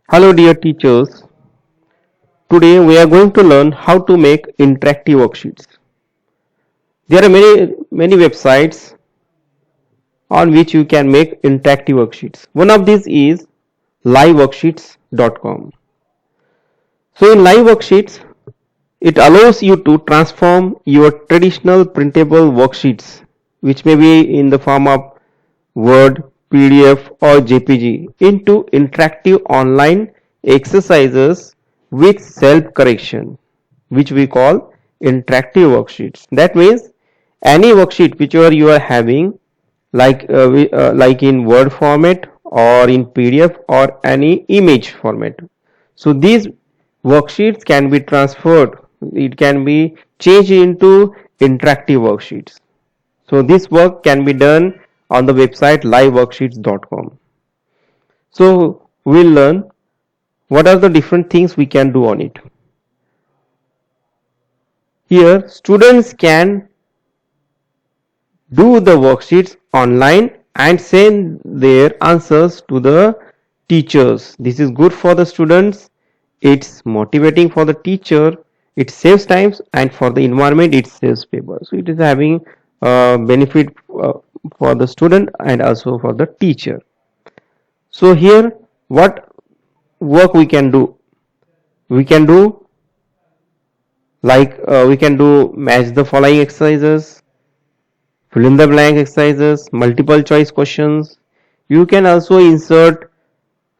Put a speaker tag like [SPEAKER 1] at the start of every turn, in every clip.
[SPEAKER 1] Hello dear teachers, today we are going to learn how to make interactive worksheets. There are many websites on which you can make interactive worksheets. One of these is liveworksheets.com. So in live worksheets, it allows you to transform your traditional printable worksheets, which may be in the form of Word, PDF or JPG, into interactive online exercises with self-correction, which we call interactive worksheets. That means any worksheet whichever you are having, like in Word format or in PDF or any image format. So these worksheets can be transferred, it can be changed into interactive worksheets. So this work can be done on the website liveworksheets.com. So we'll learn what are the different things we can do on it. Here students can do the worksheets online and send their answers to the teachers. This is good for the students, it's motivating for the teacher, it saves times, and for the environment it saves paper. So it is having benefit for the student and also for the teacher. So here what work we can do? We can do we can do match the following exercises, fill in the blank exercises, multiple choice questions. You can also insert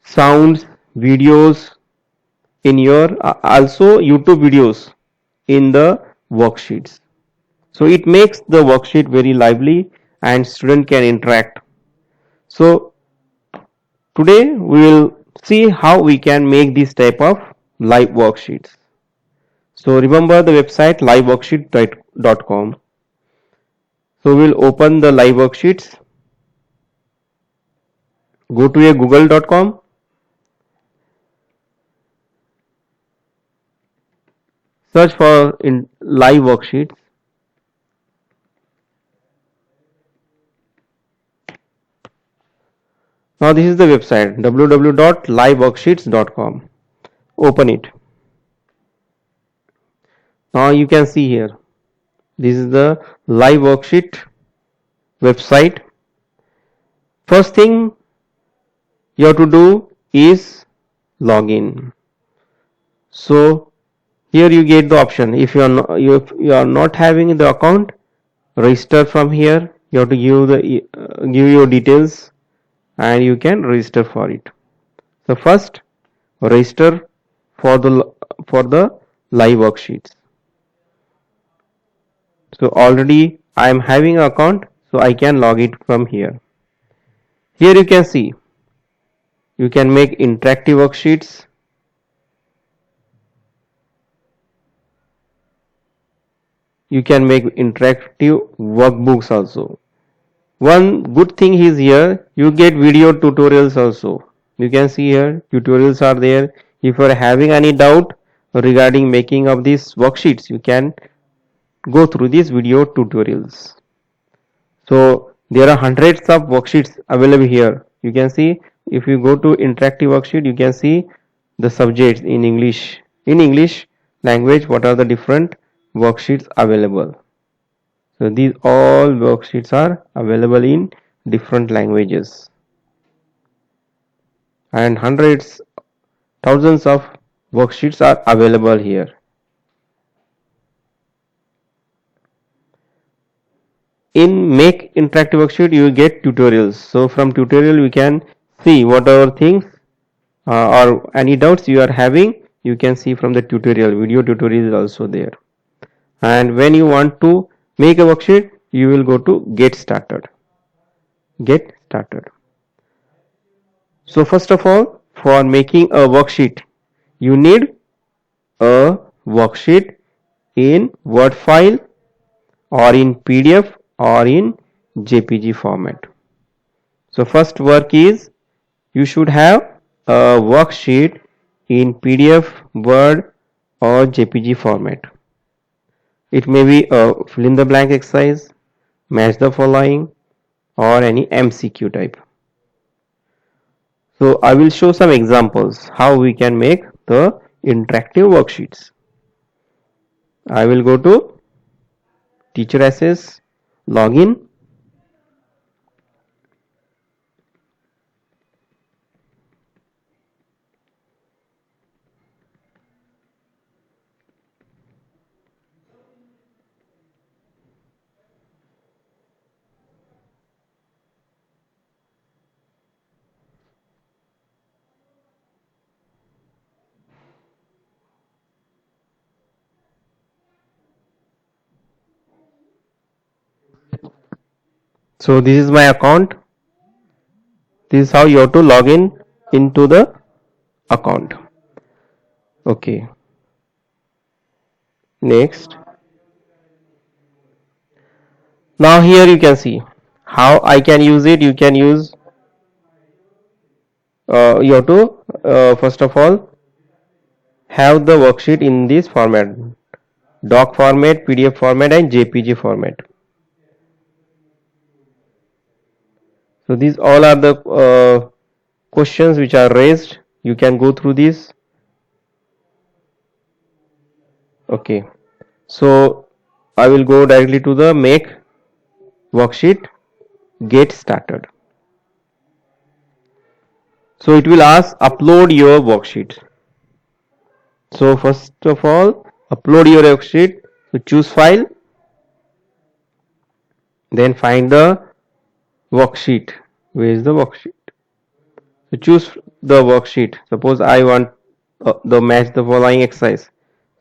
[SPEAKER 1] sounds, videos in your also YouTube videos in the worksheets. So it makes the worksheet very lively and student can interact. So today we will see how we can make this type of live worksheets. So remember the website liveworksheet.com. So we'll open the live worksheets. Go to a google.com. Search for in live worksheets. Now this is the website www.liveworksheets.com. Open it. Now you can see here. This is the live worksheet website. First thing you have to do is log in. So here you get the option. If you are not having the account, register from here. You have to give your details and you can register for it. So first register for the live worksheets. So already I am having an account, so I can log it from here. Here you can see you can make interactive worksheets. You can make interactive workbooks also. One good thing is here you get video tutorials also. You can see here tutorials are there. If you are having any doubt regarding making of these worksheets, you can go through these video tutorials. So there are hundreds of worksheets available here. You can see if you go to interactive worksheet, you can see the subjects in English. In English language, what are the different worksheets available? So these all worksheets are available in different languages. And hundreds, thousands of worksheets are available here. In make interactive worksheet you get tutorials. So from tutorial you can see whatever things or any doubts you are having, you can see from the tutorial. Video tutorial is also there. And when you want to make a worksheet, you will go to get started. So first of all, for making a worksheet you need a worksheet in Word file or in PDF or in JPG format. So first work is you should have a worksheet in PDF, Word or JPG format. It may be a fill in the blank exercise, match the following or any MCQ type. So I will show some examples how we can make the interactive worksheets. I will go to Teacher Access, login. So this is my account. This is how you have to log in into the account. Okay. Next. Now here you can see how I can use it. You can use, you have to first of all have the worksheet in this format: doc format, PDF format and JPG format. So these all are the questions which are raised. You can go through these. Okay. So I will go directly to the make worksheet, get started. So it will ask upload your worksheet. So first of all, upload your worksheet. So choose file, then find the worksheet. Where is the worksheet? So choose the worksheet. Suppose I want the match the following exercise.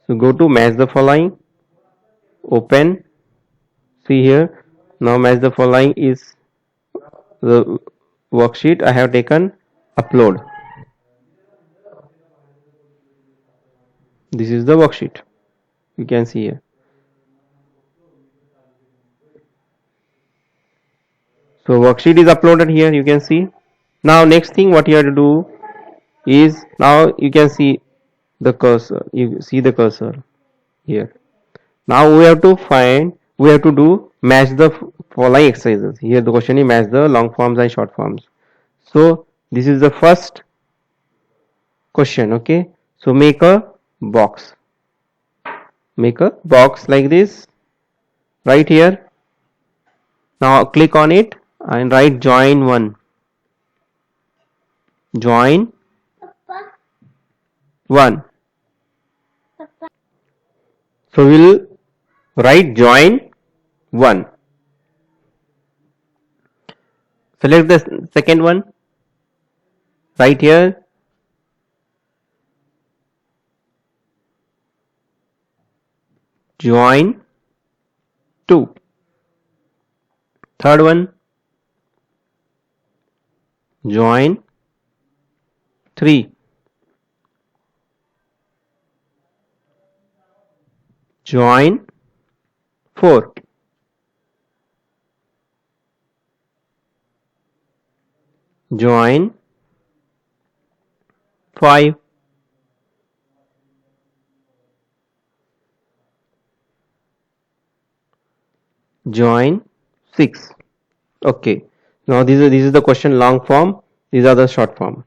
[SPEAKER 1] So go to match the following, open, see here. Now match the following is the worksheet I have taken, upload. This is the worksheet. You can see here. So worksheet is uploaded here, you can see. Now next thing what you have to do is, now you can see the cursor. You see the cursor here. Now we have to do match the following exercises. Here the question is match the long forms and short forms. So this is the first question. Okay. So make a box. Make a box like this right here. Now click on it and write join 1. Join 1. So we'll write join 1. Select the second one right here. Join 2. Third one, join 3. Join 4. Join 5. Join 6. Okay. Now this is the question long form. These are the short form.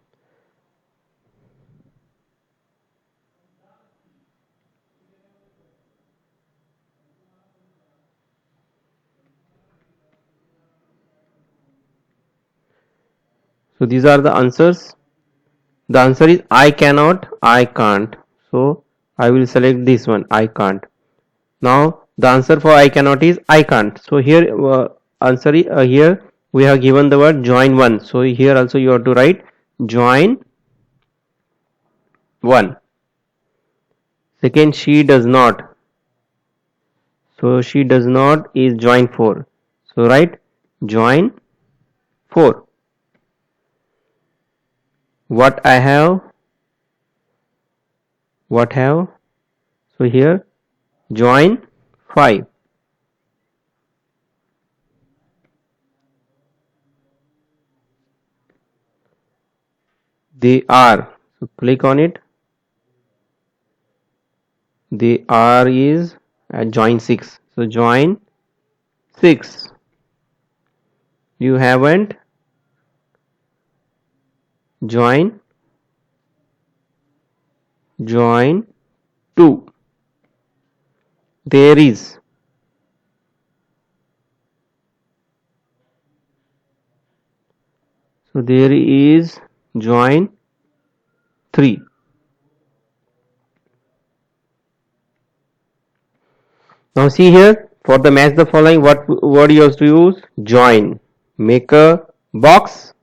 [SPEAKER 1] So these are the answers. The answer is I cannot, I can't. So I will select this one, I can't. Now the answer for I cannot is I can't. So here answer is, here we have given the word join 1. So here also you have to write join 1. Second, she does not. So she does not is join 4. So write join 4. What I have, what have. So here join 5. They are. So click on it. They are is join 6. So join 6. You haven't join 2. There is. So there is join 3. Now see here, for the match the following, what word you have to use? Join. Make a box.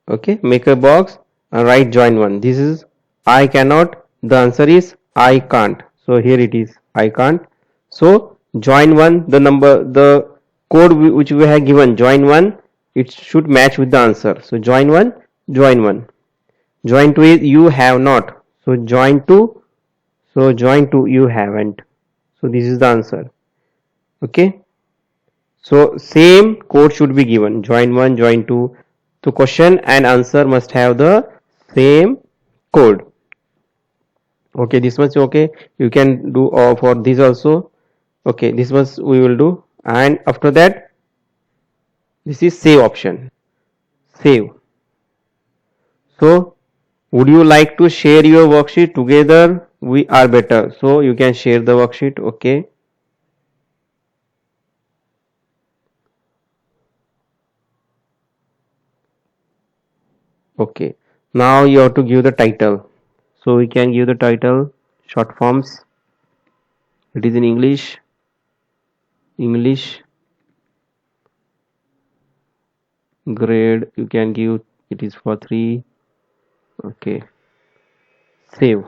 [SPEAKER 1] Okay, make a box and write join 1. This is I cannot. The answer is I can't. So here it is I can't. So join 1, the number, the code which we have given, join 1, it should match with the answer. So join 1, join 1. Join 2 is you have not. So join 2, so join 2 you haven't. So this is the answer. Okay. So same code should be given, join 1, join 2. So question and answer must have the same code. Okay, this much okay. You can do for this also. Okay, this much we will do. And after that, this is save option. Save. So would you like to share your worksheet together? We are better. So you can share the worksheet. Okay. Okay. Now you have to give the title. So we can give the title short forms. It is in English. English grade. You can give it is for 3. Okay. Save.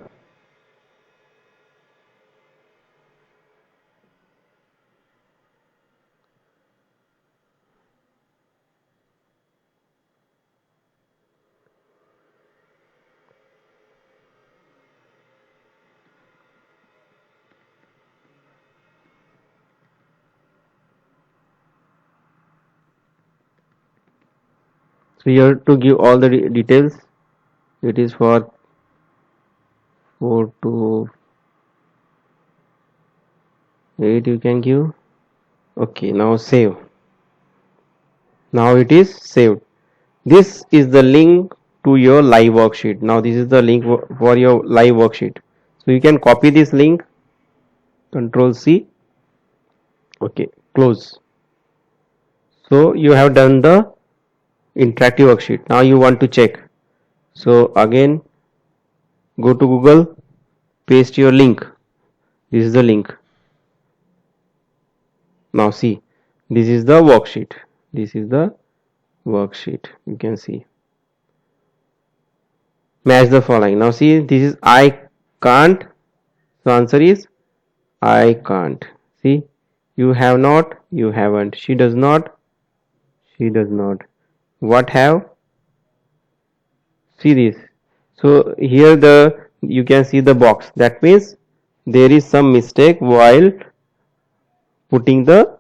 [SPEAKER 1] So you have to give all the details. It is for 4 to 8 you can give. Okay, now save. Now it is saved. This is the link to your live worksheet. Now this is the link for your live worksheet. So you can copy this link, Control C. Okay, close. So you have done the interactive worksheet. Now you want to check. So again, go to Google, paste your link. This is the link. Now see, this is the worksheet. This is the worksheet. You can see. Match the following. Now see, this is I can't. So answer is I can't. See, you have not, you haven't. She does not, she does not. What have? See this. So here you can see the box. That means there is some mistake while putting the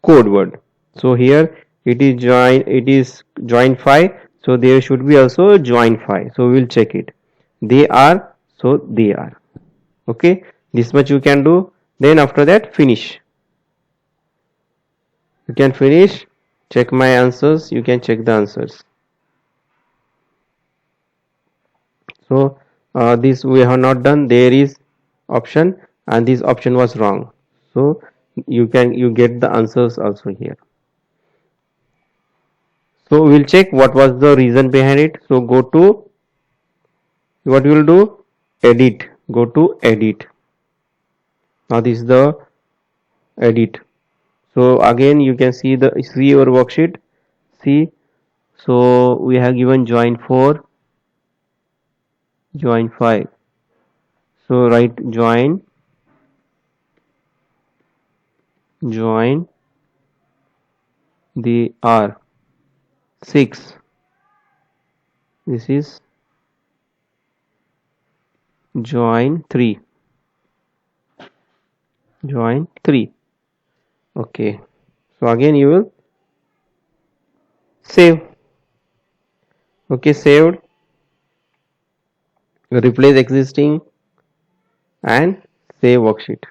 [SPEAKER 1] code word. So here it is join 5. So there should be also join 5. So we will check it. They are, so they are. Okay. This much you can do. Then after that finish. You can finish. Check my answers. You can check the answers. So this we have not done. There is option and this option was wrong. So you get the answers also here. So we'll check what was the reason behind it. So go to, what you will do, edit. Go to edit. Now this is the edit. So again you can see your worksheet. See, so we have given join 4, join 5. So write join the R 6. This is join 3. Join 3. Okay. So again you will save. Okay, saved. Replace existing and save worksheet.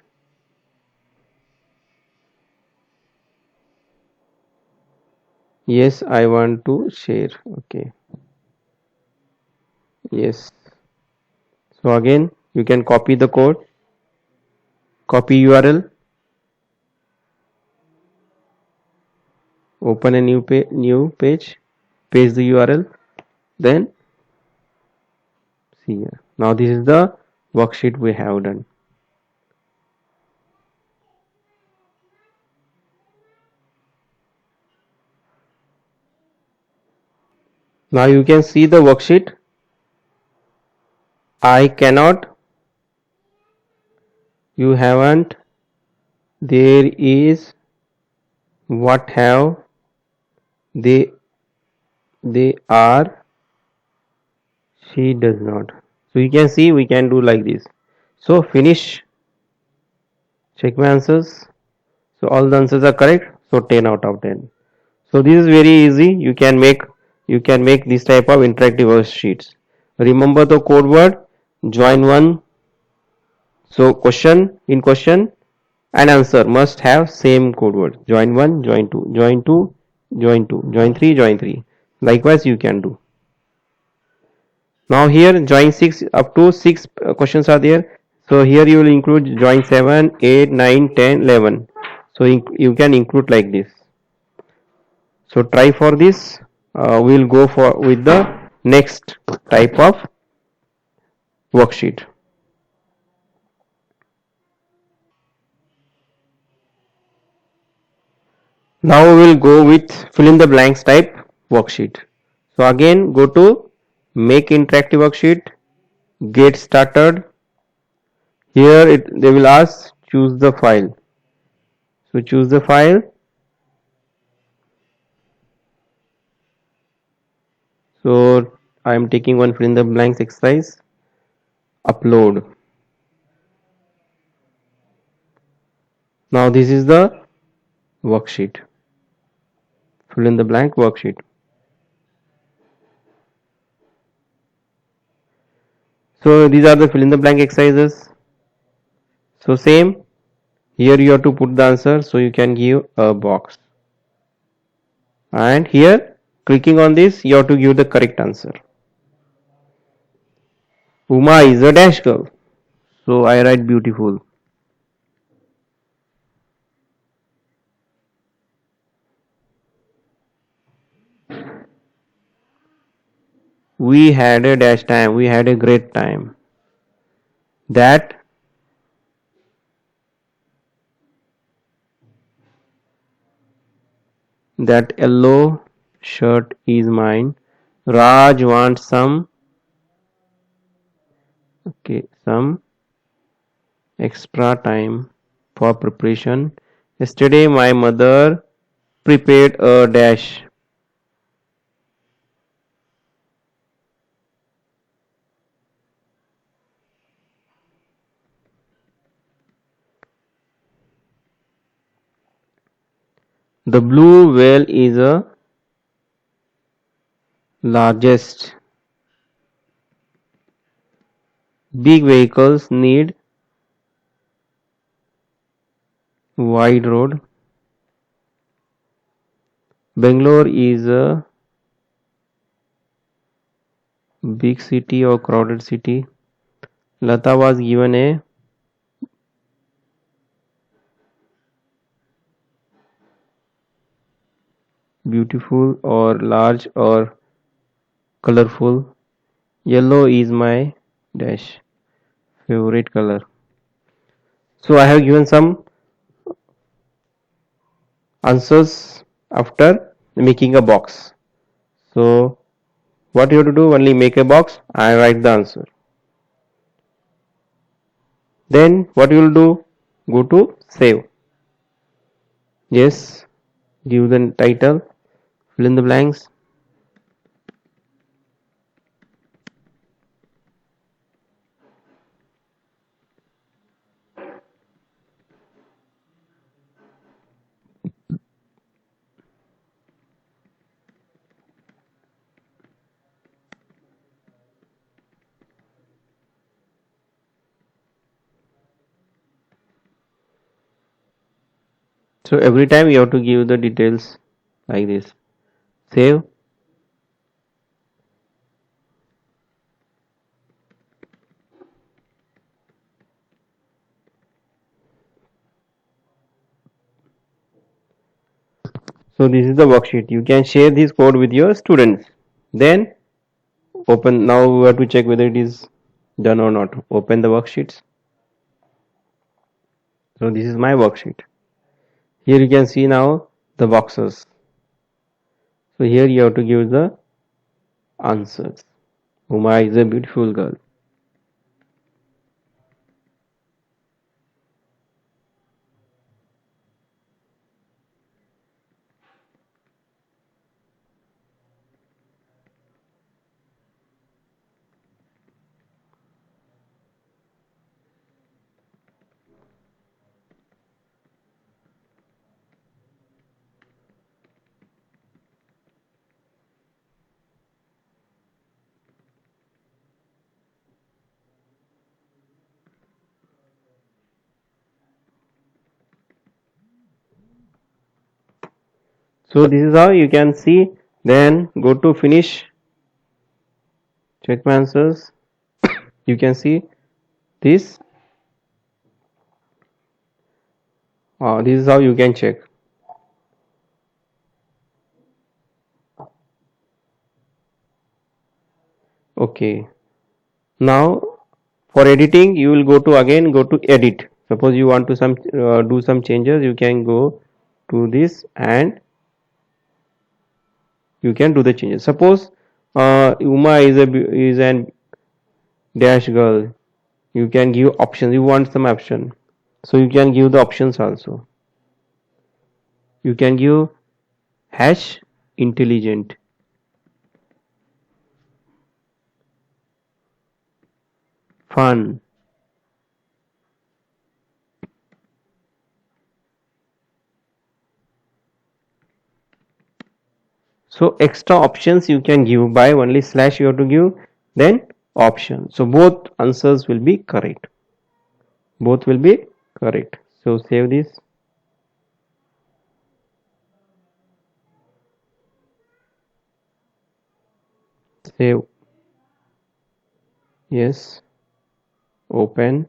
[SPEAKER 1] Yes, I want to share. Okay. Yes. So again, you can copy the code, copy URL, open a new page, paste the URL, then see here. Now this is the worksheet we have done. Now you can see the worksheet. I cannot, you haven't, there is, what have, they are, she does not. So you can see we can do like this. So finish, check my answers. So all the answers are correct. So 10 out of 10. So this is very easy. You can make this type of interactive worksheets. Remember the code word, join one. So question and answer must have same code word. Join one, join two, join two, join two, join three, join three. Likewise you can do. Now here join 6 up to 6 questions are there. So here you will include join 7, 8, 9, 10, 11. So you can include like this. So try for this. We'll go for with the next type of worksheet. Now we will go with fill in the blanks type worksheet. So again go to make interactive worksheet, get started. Here they will ask choose the file. So choose the file. So I am taking one fill in the blanks exercise. Upload. Now this is the worksheet. Fill in the blank worksheet. So these are the fill in the blank exercises. So same, here you have to put the answer, so you can give a box. And here clicking on this you have to give the correct answer. Uma is a dash girl. So I write beautiful. We had a dash time. We had a great time. That that yellow shirt is mine. Raj wants some extra time for preparation. Yesterday my mother prepared a dash. The blue whale is a largest. Big vehicles need wide road. Bangalore is a big city or crowded city. Lata was given a beautiful or large or colorful. Yellow is my dash favorite color. So I have given some answers after making a box. So what you have to do, only make a box and write the answer. Then what you will do, go to save. Yes, give the title, fill in the blanks. So every time you have to give the details like this. Save. So this is the worksheet. You can share this code with your students. Then open. Now we have to check whether it is done or not. Open the worksheets. So this is my worksheet. Here you can see now the boxes. So here you have to give the answers. Uma is a beautiful girl. So this is how you can see. Then go to finish. Check my answers. You can see this. This is how you can check. Okay. Now for editing, you will go to edit. Suppose you want to do some changes, you can go to this and you can do the changes. Suppose Uma is an dash girl. You can give options. You want some option, so you can give the options also. You can give hash intelligent. Fun. So extra options you can give by only slash you have to give, then option. So both answers will be correct. Both will be correct. So save this. Save. Yes. Open.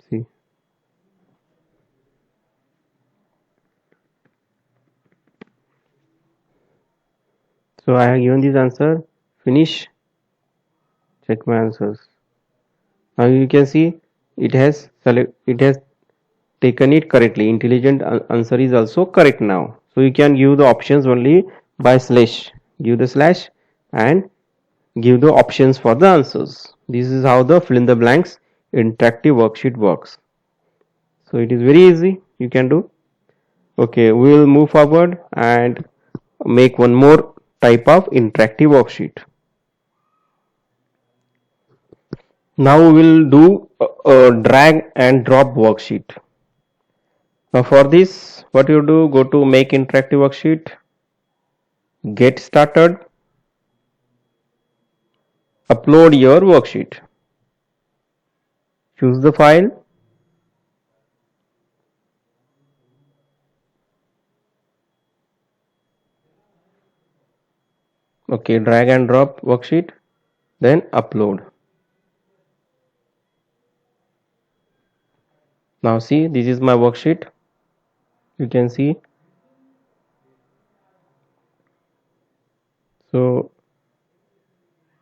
[SPEAKER 1] See. So I have given this answer. Finish. Check my answers. Now you can see it has taken it correctly. Intelligent answer is also correct now. So you can give the options only by slash. Give the slash and give the options for the answers. This is how the fill in the blanks interactive worksheet works. So it is very easy. You can do. Okay, we will move forward and make one more type of interactive worksheet. Now we will do a drag and drop worksheet. Now for this, what you do, go to make interactive worksheet, get started, upload your worksheet, choose the file, okay, drag and drop worksheet, then upload. Now see, this is my worksheet. You can see. So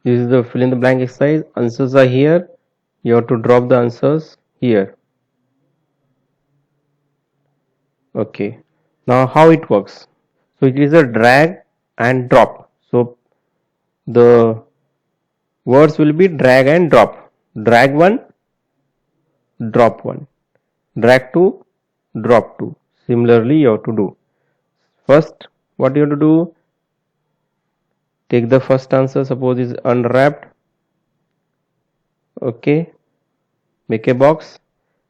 [SPEAKER 1] this is the fill in the blank exercise. Answers are here. You have to drop the answers here. Okay. Now how it works? So it is a drag and drop. So the words will be drag and drop. Drag one, drop one. Drag two, drop two. Similarly, you have to do. First, what you have to do? Take the first answer. Suppose is unwrapped. Okay. Make a box.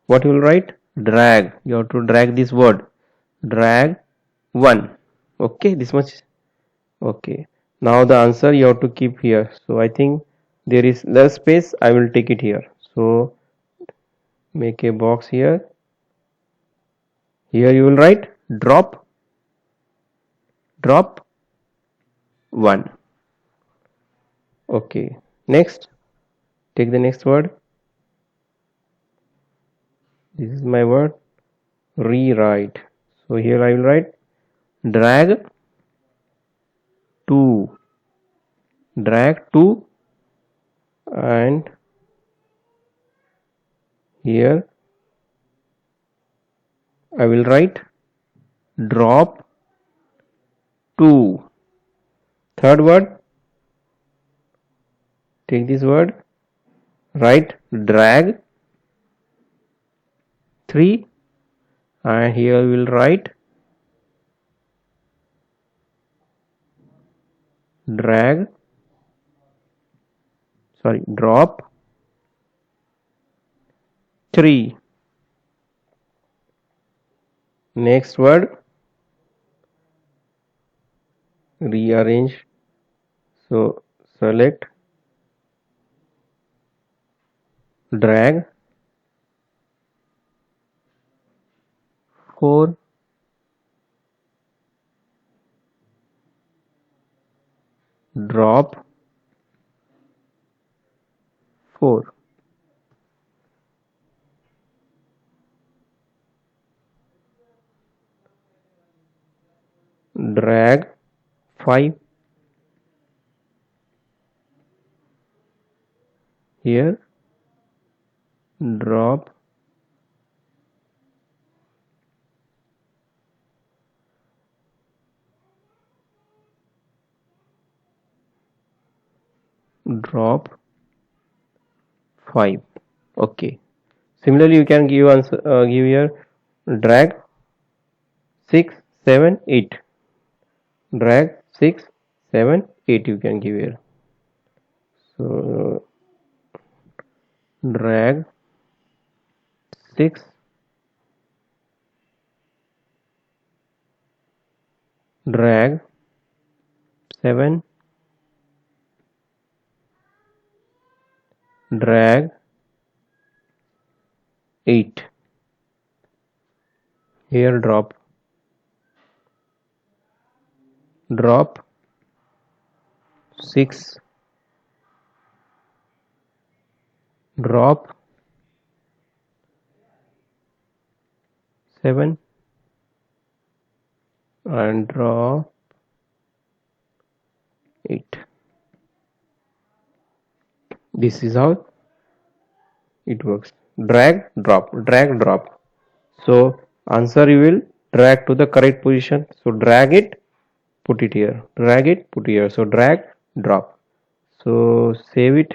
[SPEAKER 1] What you will write? Drag. You have to drag this word. Drag one. Okay. This much. Okay. Now the answer you have to keep here. So I think there is less space. I will take it here. So make a box here. Here you will write drop, drop, 1. Okay, next, take the next word. This is my word, rewrite. So here I will write drag to, drag to, and here I will write drop to. Third word, take this word, write drag 3, and here we will write drag, sorry, drop 3. Next word, rearrange. So select, drag 4, drop 4. Drag 5. Here drop 5. Okay. Similarly, you can give answer, give here drag 6, 7, 8. Drag 6, 7, 8 you can give here. So drag 6, drag 7, drag 8. Here drop 6, drop 7, and drop 8. This is how it works. Drag, drop, drag, drop. So answer you will drag to the correct position. So drag it, put it here. Drag it, put it here. So drag, drop. So save it.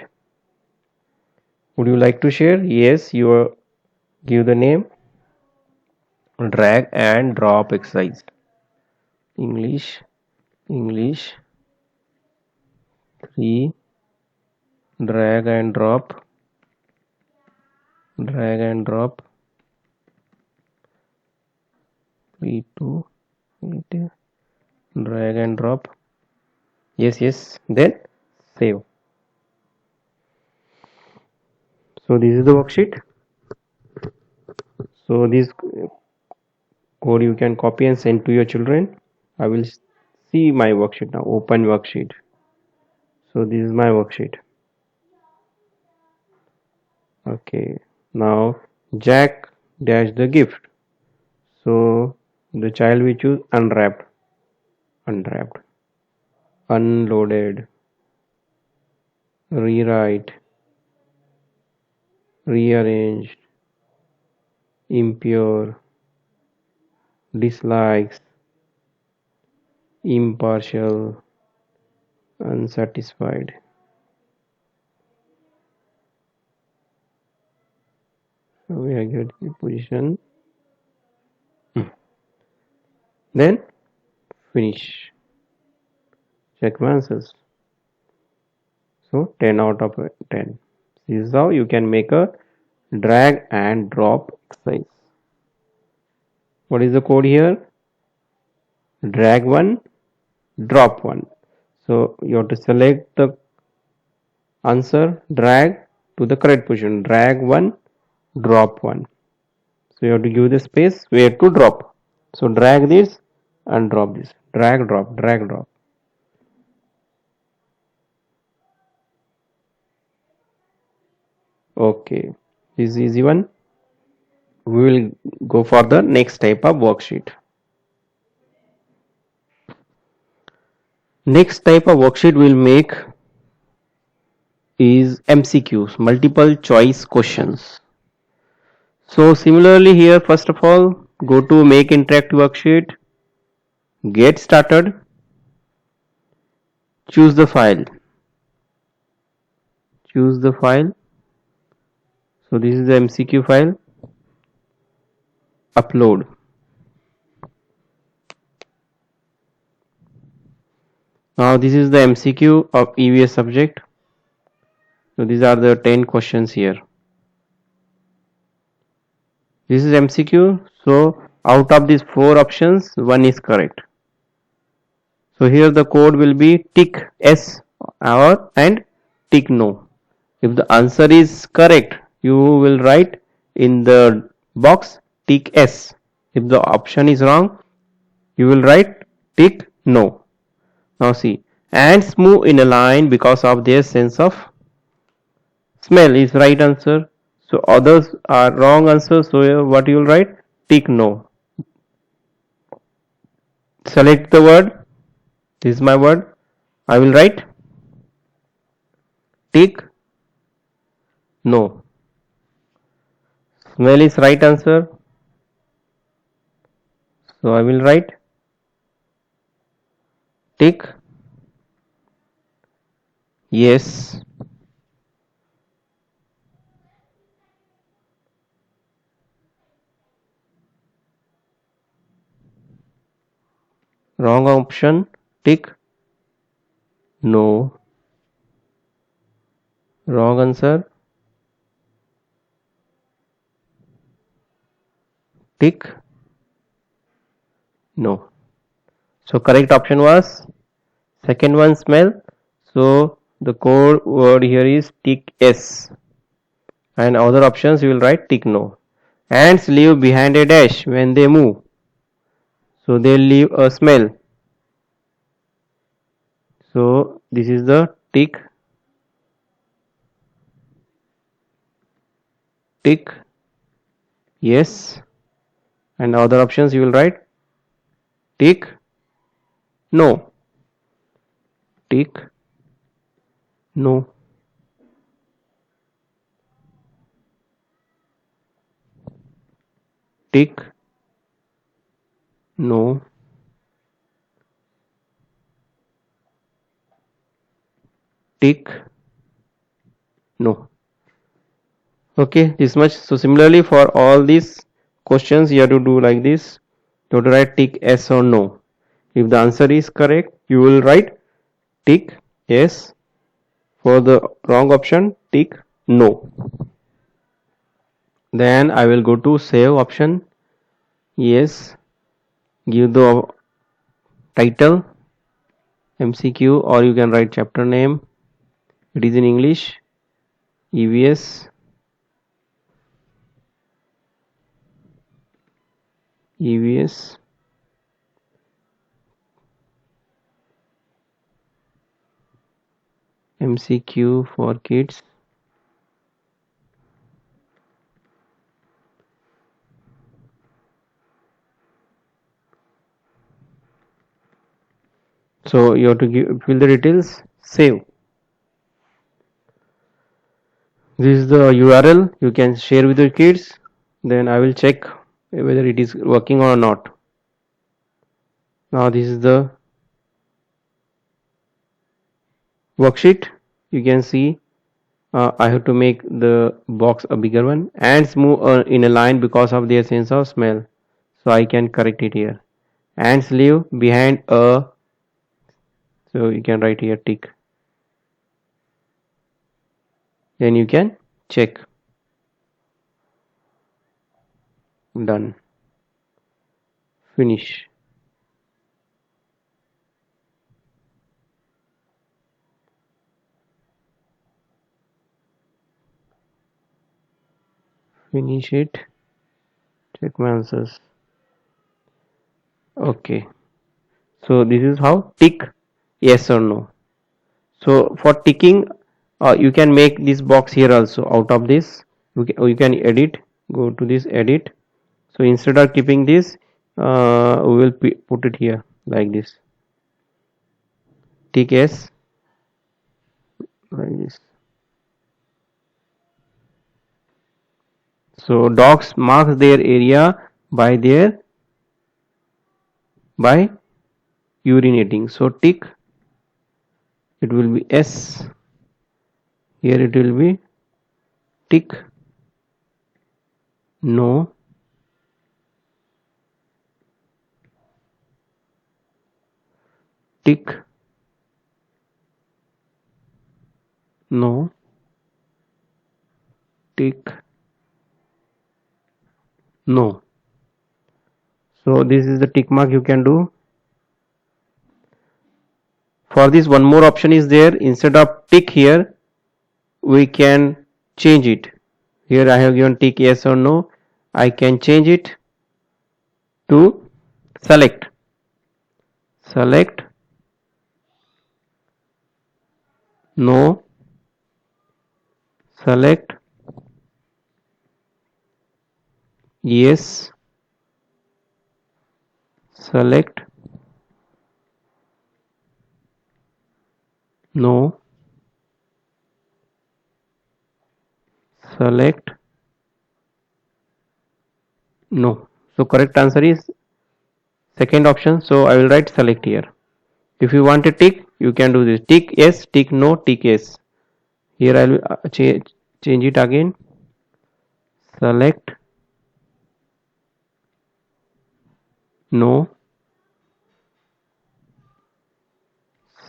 [SPEAKER 1] Would you like to share? Yes, you give the name, drag and drop exercise. English 3, drag and drop, 3, 2, 8, drag and drop. Yes, then save. So this is the worksheet. So this code you can copy and send to your children. I will see my worksheet now. Open worksheet. So this is my worksheet. Okay, now Jack dash the gift. So the child will choose unwrapped, unloaded, rewrite, rearranged, impure, dislikes, impartial, unsatisfied. So we are getting the position. Then finish. Check my answers. So 10 out of 10. This is how you can make a drag and drop exercise. What is the code here? Drag 1, drop 1. So you have to select the answer, drag to the correct position. Drag 1, drop 1. So you have to give the space where to drop. So drag this and drop this. Drag, drop, drag, drop. Okay, this is easy one. We will go for the next type of worksheet. Next type of worksheet we'll make is MCQs, multiple choice questions. So similarly here, first of all, go to make interactive worksheet, get started, choose the file, choose the file. So this is the MCQ file, upload. Now this is the MCQ of EVS subject. So these are the 10 questions here. This is MCQ. So out of these 4 options, one is correct. So here the code will be tick yes or and tick no. If the answer is correct, you will write in the box tick yes. If the option is wrong, you will write tick no. Now see, ants move in a line because of their sense of smell is right answer. So others are wrong answer. So what you will write? Tick no. Select the word. This is my word. I will write tick no. Smell is right answer. So I will write tick yes. Wrong option tick no. Wrong answer tick no. So correct option was second one smell. So the code word here is tick yes. And other options you will write tick no. Ants leave behind a dash when they move. So they leave a smell. So this is the tick yes. And other options you will write tick no. Tick no. Tick no. Tick no. Okay, this much. So similarly for all these questions you have to do like this. You have to write tick yes or no. If the answer is correct, you will write tick yes. For the wrong option, tick no. Then I will go to save option. Yes. Give the title MCQ or you can write chapter name. It is in English. EVS. EVS. MCQ for kids. So you have to fill the details. Save. This is the URL. You can share with your kids. Then I will check whether it is working or not. Now this is the worksheet. You can see I have to make the box a bigger one. Ants move in a line because of their sense of smell. So I can correct it here. Ants leave behind a, so you can write here tick. Then you can check. Done. Finish. Finish it. Check my answers. Okay. So this is how tick yes or no. So for ticking, you can make this box here also. Out of this you can edit, go to this edit. So instead of keeping this, we will put it here like this, tick S, like this. So dogs marks their area by urinating. So tick, it will be S, here it will be tick no, tick no, tick no. So this is the tick mark you can do. For this, one more option is there. Instead of tick here, we can change it. Here I have given tick yes or no. I can change it to select. Select no, select yes, select no, select no. So correct answer is second option. So I will write select here. If you want a tick, you can do this. Tick yes, tick no, tick yes. Here I will change it again. Select no,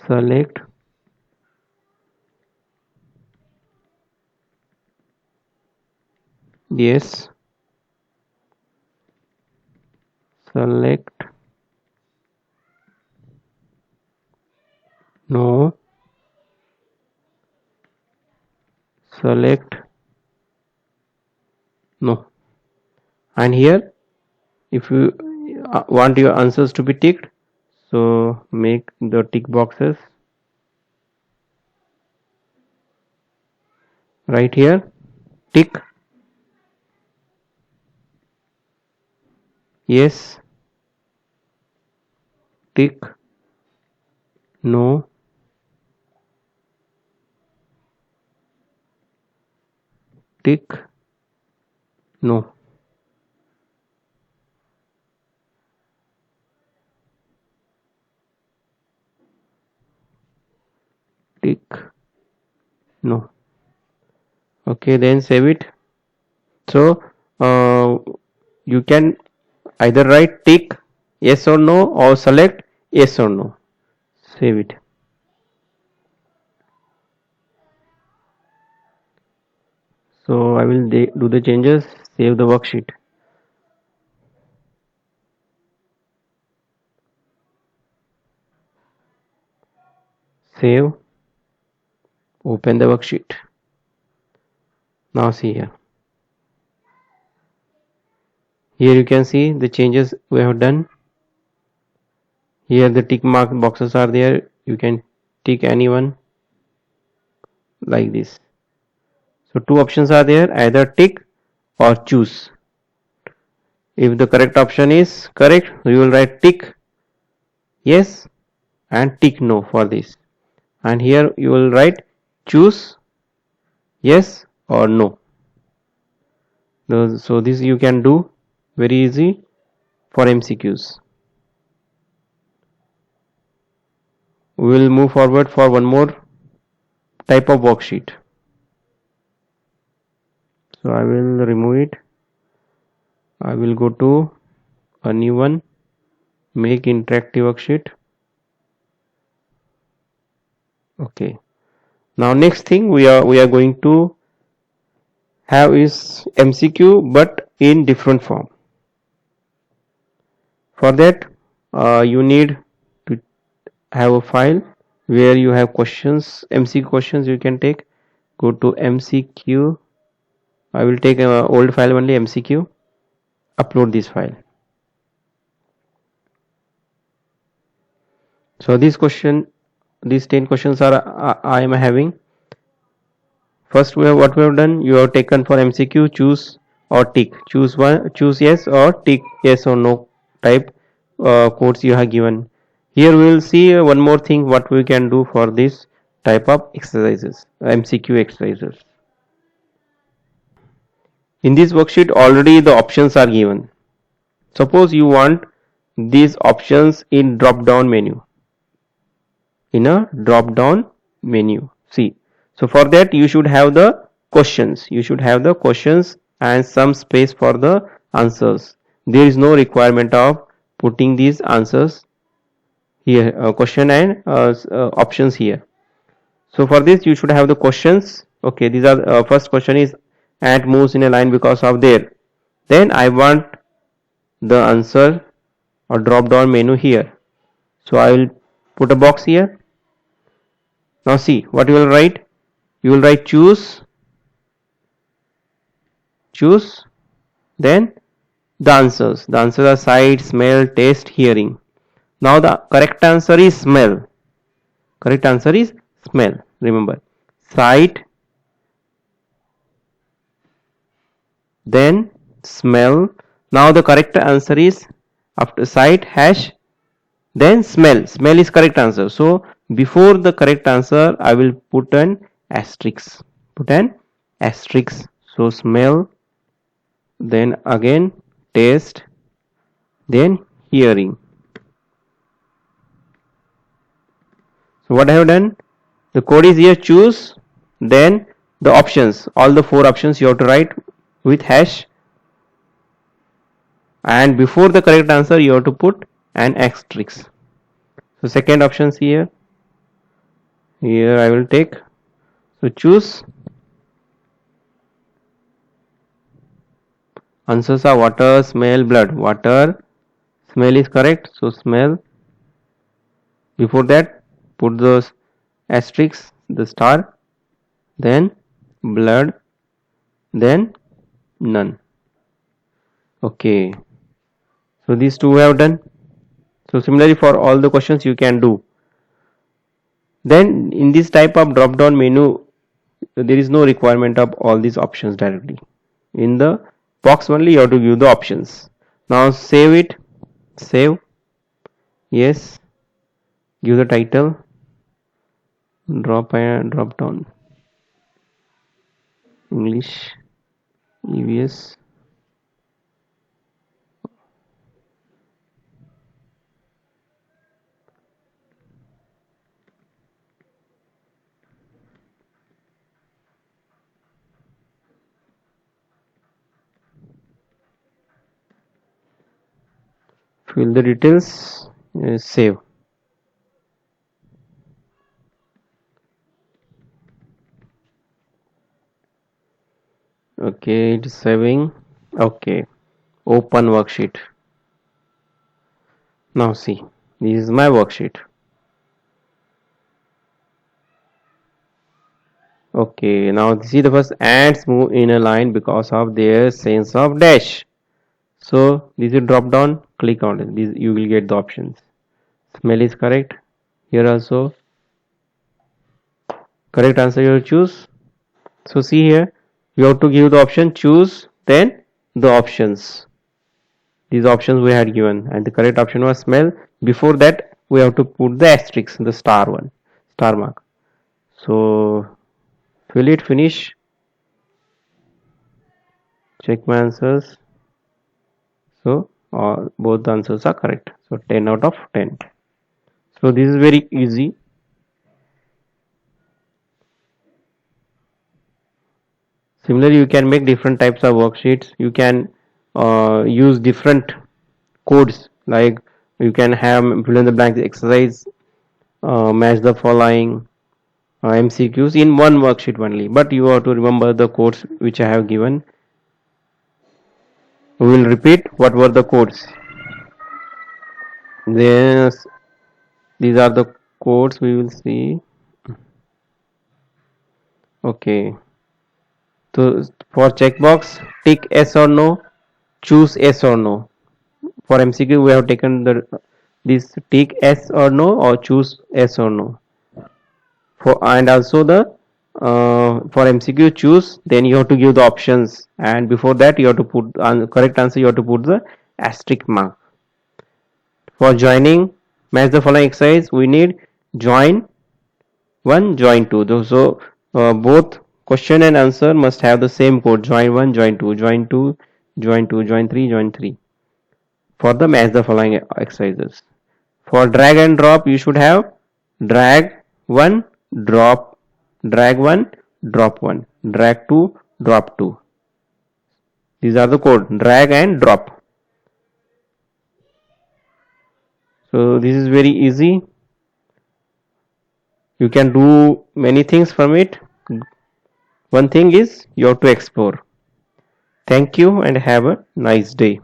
[SPEAKER 1] select yes, select no, select no. And here, if you want your answers to be ticked, so make the tick boxes right here. Tick yes, tick no, tick no. Tick no. Okay, then save it. So you can either write tick yes or no, or select yes or no. Save it. So I will do the changes, save the worksheet. Save, open the worksheet. Now see here. Here you can see the changes we have done. Here the tick mark boxes are there. You can tick anyone like this. So two options are there, either tick or choose. If the correct option is correct, you will write tick yes and tick no for this. And here you will write choose yes or no. So this you can do very easy for MCQs. We will move forward for one more type of worksheet. So I will remove it. I will go to a new one, make interactive worksheet. Okay. Now next thing we are going to have is MCQ, but in different form. For that, you need to have a file where you have questions, MCQ questions you can take. Go to MCQ. I will take an old file only, MCQ. Upload this file. So this question, these 10 questions are I am having. First, what we have done, you have taken for MCQ, choose or tick. Choose one, choose yes or tick yes or no type codes you have given. Here we will see one more thing what we can do for this type of exercises, MCQ exercises. In this worksheet already the options are given. Suppose you want these options in drop down menu. In a drop down menu. See. So for that you should have the questions. You should have the questions and some space for the answers. There is no requirement of putting these answers here, question and options here. So for this you should have the questions. Okay, these are first question is ant moves in a line because of there. Then I want the answer or drop down menu here. So I will put a box here. Now see what you will write. You will write choose, then the answers. The answers are sight, smell, taste, hearing. Now the correct answer is smell. Correct answer is smell. Remember, sight, then smell. Now the correct answer is after sight hash, then smell. Smell is correct answer. So before the correct answer, I will put an asterisk. Put an asterisk. So smell, then again taste, then hearing. So what I have done, the code is here, choose, then the options, all the 4 options you have to write with hash, and before the correct answer you have to put an asterisk. So second options here I will take, so choose, answers are water, smell, blood. Water, smell is correct, so smell. Before that put the asterisk, the star, then blood, then none. Okay, so these two we have done. So similarly for all the questions you can do. Then in this type of drop down menu there is no requirement of all these options directly. In the box only you have to give the options. Now save it, save, yes, give the title, drop down English EVS. Fill the details, save. Okay, it is saving. Okay, open worksheet. Now see, this is my worksheet. Okay, now see the first ants move in a line because of their sense of dash. So this is drop down, click on it. This you will get the options. Smell is correct. Here also correct answer you choose. So see here, you have to give the option choose, then the options. These options we had given, and the correct option was smell. Before that, we have to put the asterisk, the star one, star mark. So fill it, finish. Check my answers. So both the answers are correct. So 10 out of 10. So this is very easy. Similarly, you can make different types of worksheets. You can use different codes, like you can have fill in the blanks exercise, match the following, MCQs in one worksheet only. But you have to remember the codes which I have given. We will repeat what were the codes. These are the codes we will see. Okay. So for checkbox, tick yes or no, choose yes or no. For MCQ, we have taken this tick yes or no or choose yes or no. For and also the for MCQ choose, then you have to give the options, and before that you have to put correct answer, you have to put the asterisk mark. For joining, match the following exercise, we need join 1, join 2. So both question and answer must have the same code, join 1, join 2, join 2, join 2, join 3, join 3 for the match the following exercises. For drag and drop, you should have drag 1, drop, drag 1, drop 1, drag 2, drop 2. These are the code, drag and drop. So this is very easy. You can do many things from it. One thing is you have to explore. Thank you and have a nice day.